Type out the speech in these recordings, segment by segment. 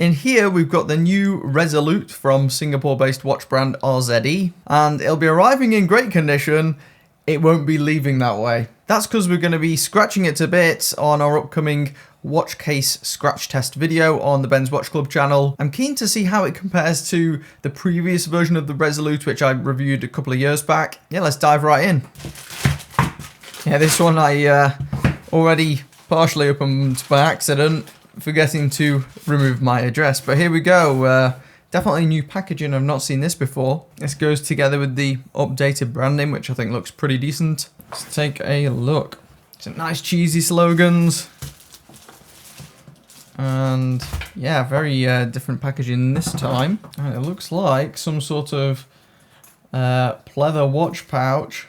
In here, we've got the new Resolute from Singapore-based watch brand RZE, and it'll be arriving in great condition. It won't be leaving that way. That's because we're going to be scratching it to bits on our upcoming watch case scratch test video on the Ben's Watch Club channel. I'm keen to see how it compares to the previous version of the Resolute, which I reviewed a couple of years back. Yeah, let's dive right in. Yeah, this one I already partially opened by accident, forgetting to remove my address. But here we go. Definitely new packaging. I've not seen this before. This goes together with the updated branding, which I think looks pretty decent. Let's take a look. Some nice cheesy slogans. And yeah, very different packaging this time. And it looks like some sort of pleather watch pouch.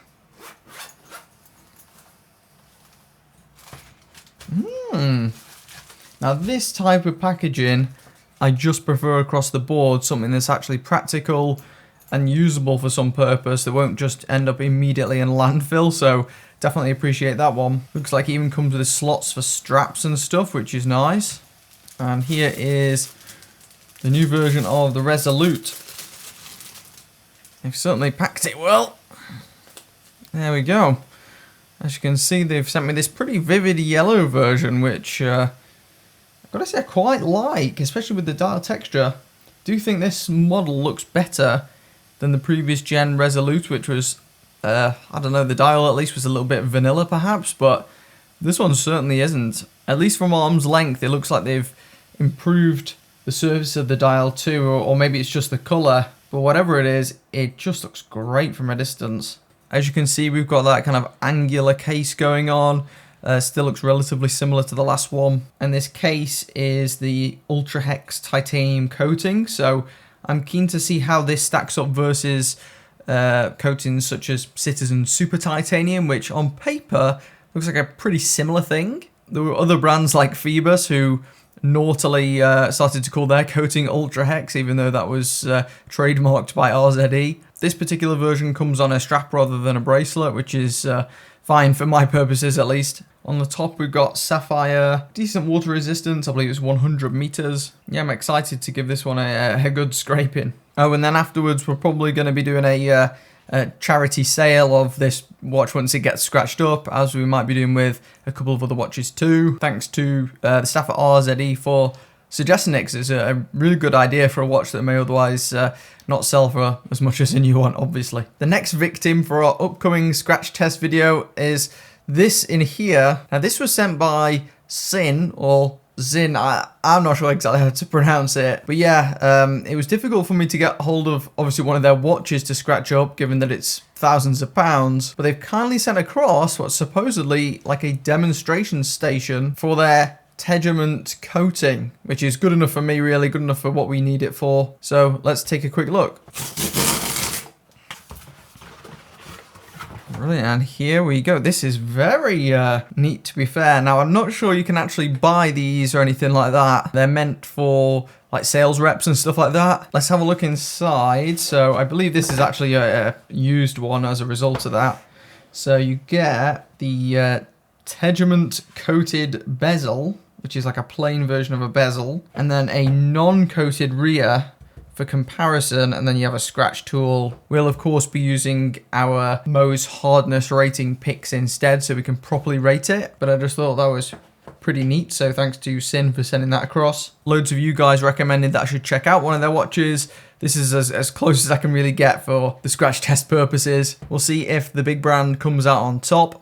Now this type of packaging I just prefer across the board, something that's actually practical and usable for some purpose that won't just end up immediately in landfill, so definitely appreciate that one. Looks like it even comes with slots for straps and stuff, which is nice. And here is the new version of the Resolute. They've certainly packed it well. There we go. As you can see, they've sent me this pretty vivid yellow version, which I've got to say I quite like, especially with the dial texture. I do think this model looks better than the previous gen Resolute, which was, I don't know, the dial at least was a little bit vanilla perhaps, but this one certainly isn't. At least from arm's length, it looks like they've improved the surface of the dial too, or maybe it's just the colour, but whatever it is, it just looks great from a distance. As you can see, we've got that kind of angular case going on. Still looks relatively similar to the last one. And this case is the Ultra Hex titanium coating. So I'm keen to see how this stacks up versus coatings such as Citizen Super Titanium, which on paper looks like a pretty similar thing. There were other brands like Phoebus who naughtily started to call their coating Ultra Hex, even though that was trademarked by RZE. This particular version comes on a strap rather than a bracelet, which is fine for my purposes at least. On the top we've got sapphire, decent water resistance, I believe it's 100 meters. Yeah, I'm excited to give this one a good scraping. Oh, and then afterwards we're probably going to be doing a charity sale of this watch once it gets scratched up, as we might be doing with a couple of other watches too. Thanks to the staff at RZE for suggesting it, because it's a really good idea for a watch that may otherwise not sell for as much as a new one, obviously. The next victim for our upcoming scratch test video is this in here. Now this was sent by Sinn, or Sinn, I'm not sure exactly how to pronounce it, but yeah, it was difficult for me to get hold of obviously one of their watches to scratch up, given that it's thousands of pounds, but they've kindly sent across what's supposedly like a demonstration station for their TEGIMENT coating, which is good enough for me, really good enough for what we need it for. So let's take a quick look. Brilliant, and here we go. This is very neat, to be fair. Now, I'm not sure you can actually buy these or anything like that. They're meant for like sales reps and stuff like that. Let's have a look inside. So I believe this is actually a used one as a result of that. So you get the TEGIMENT coated bezel, which is like a plain version of a bezel, and then a non-coated rear for comparison, and then you have a scratch tool. We'll of course be using our Mohs hardness rating picks instead, so we can properly rate it, but I just thought that was pretty neat, so thanks to Sinn for sending that across. Loads of you guys recommended that I should check out one of their watches. This is as close as I can really get for the scratch test purposes. We'll see if the big brand comes out on top.